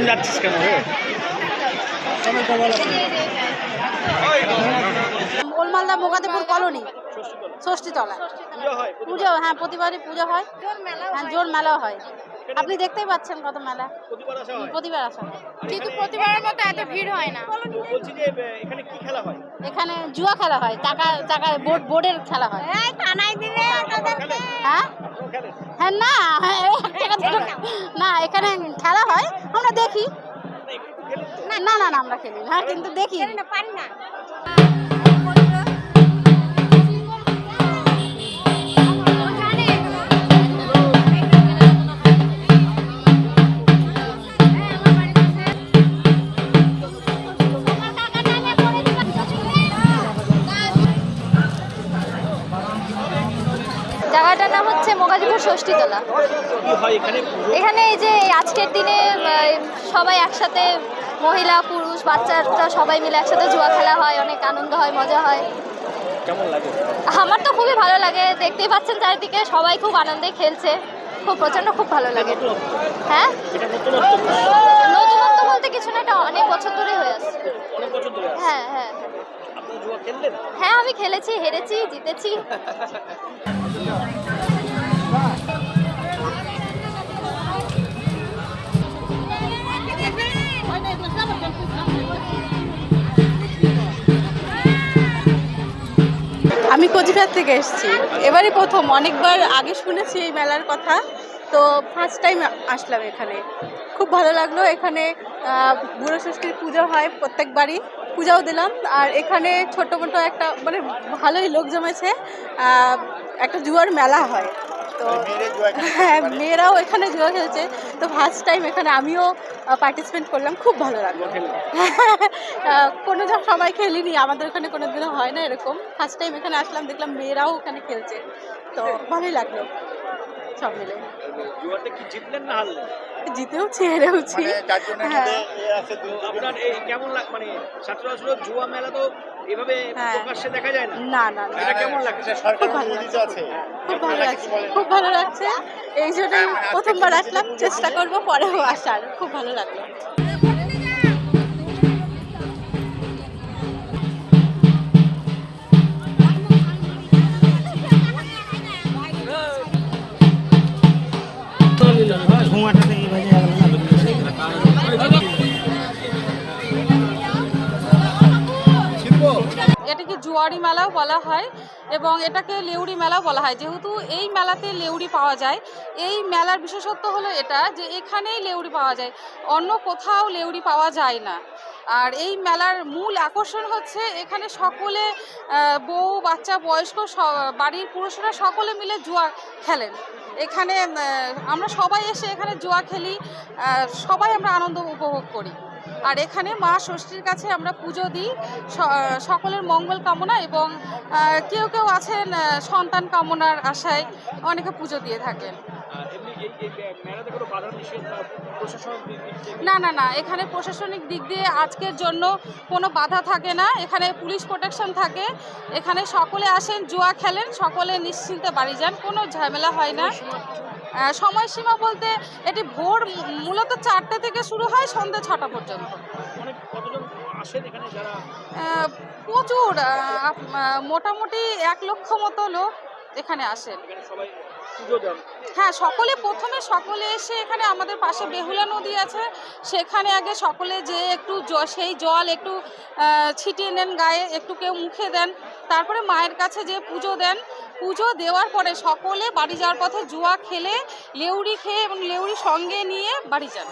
যাচ্ছিস কেন গোলমালদা মোকাদেপুর কলোনি ষষ্ঠীতলা পুজো। হ্যাঁ, প্রতিবারই পুজো হয়, হ্যাঁ জোর মেলাও হয়। আপনি দেখতেই পাচ্ছেন কত মেলা, প্রতিবার আসা হয়, কিন্তু প্রতিবারের মতো এত ভিড় হয় না। এখানে জুয়া খেলা হয়, টাকা বোর্ডের খেলা হয়। হ্যাঁ হ্যাঁ না, না এখানে খেলা হয়, আমরা দেখি। না না না আমরা খেলি না, কিন্তু দেখি না, পারি না। জায়গাটার নাম হচ্ছে মোকাজিপুর ষষ্ঠীতলা। এখানে এই যে আজকের দিনে সবাই একসাথে, মহিলা পুরুষ বাচ্চারা সবাই মিলে একসাথে জুয়া খেলা হয়, অনেক আনন্দ হয়, মজা হয়। কেমন লাগে? আমার তো খুবই ভালো লাগে, দেখতেই পাচ্ছেন চারিদিকে সবাই খুব আনন্দে খেলছে, খুব প্রচন্ড খুব ভালো লাগে। হ্যাঁ, নতুনত্ব বলতে কিছু না, এটা অনেক বছর ধরেই হয়ে আসছে। হ্যাঁ হ্যাঁ হ্যাঁ, আমি খেলেছি, হেরেছি, জিতেছি। আমি কোচবিহার থেকে এসেছি, এবারই প্রথম। অনেকবার আগে শুনেছি এই মেলার কথা, তো ফার্স্ট টাইম আসলাম এখানে। খুব ভালো লাগলো। এখানে বুড়ো ষষ্ঠীর পুজো হয় প্রত্যেকবারই, পূজাও দিলাম। আর এখানে ছোটো মোটো একটা মানে ভালোই লোক জমেছে, একটা জুয়ার মেলা হয়। তো হ্যাঁ, মেয়েরাও এখানে জুয়া খেলছে, তো ফার্স্ট টাইম এখানে আমিও পার্টিসিপেট করলাম, খুব ভালো লাগলো। কোনো সময় খেলিনি, আমাদের ওখানে কোনো দিনও হয় না এরকম। ফার্স্ট টাইম এখানে আসলাম, দেখলাম মেয়েরাও ওখানে খেলছে, তো ভালোই লাগলো সব মিলে। জিতেওছি, হেরেওছি। কেমন লাগে মানে সচরাচর জুয়া মেলা তো এভাবে প্রকাশ্যে দেখা যায় না। না না, এটা কেমন লাগছে? খুব ভালো লাগছে, খুব ভালো লাগছে, খুব ভালো লাগছে। এই জন্যই প্রথমবার আসলাম, চেষ্টা করবো পরেও আসার। খুব ভালো লাগলো। এটাকে জুয়ারি মেলাও বলা হয় এবং এটাকে লেউড়ি মেলাও বলা হয়, যেহেতু এই মেলাতে লেউড়ি পাওয়া যায়। এই মেলার বিশেষত্ব হলো এটা যে এখানেই লেউড়ি পাওয়া যায়, অন্য কোথাও লেউড়ি পাওয়া যায় না। আর এই মেলার মূল আকর্ষণ হচ্ছে এখানে সকলে, বউ বাচ্চা বয়স্ক বাড়ির পুরুষরা সকলে মিলে জুয়া খেলেন। এখানে আমরা সবাই এসে এখানে জুয়া খেলি, সবাই আমরা আনন্দ উপভোগ করি। আর এখানে মা ষষ্ঠীর কাছে আমরা পুজো দিই, সকলের মঙ্গল কামনা, এবং কেউ কেউ আছেন সন্তান কামনার আশায় অনেকে পুজো দিয়ে থাকেন। মেলাতে কোনো বাধা নিষেধ প্রশাসনিক দিক থেকে? না না না, এখানে প্রশাসনিক দিক দিয়ে আজকের জন্য কোনো বাধা থাকে না, এখানে পুলিশ প্রোটেকশন থাকে, এখানে সকলে আসেন, জুয়া খেলেন, সকলে নিশ্চিন্তে বাড়ি যান, কোনো ঝামেলা হয় না। সময়সীমা বলতে এটি ভোর মূলত 4টে থেকে শুরু হয় সন্ধ্যে 6টা পর্যন্ত। কতজন আসেন এখানে যারা? প্রচুর, মোটামুটি 1 লক্ষ মতো লোক এখানে আসেন। সবাই পুজো দেন? হ্যাঁ, প্রথমে সকলে এসে এখানে আমাদের পাশে বেহুলা নদী আছে, সেখানে আগে সকলে যে একটু সেই জল একটু ছিটিয়ে নেন গায়ে, একটু কেউ মুখে দেন, তারপরে মায়ের কাছে যে পুজো দেন, পুজো দেওয়ার পরে সকলে বাড়ি যাওয়ার পথে জুয়া খেলে লেউড়ি খেয়ে এবং লেউড়ি সঙ্গে নিয়ে বাড়ি যান।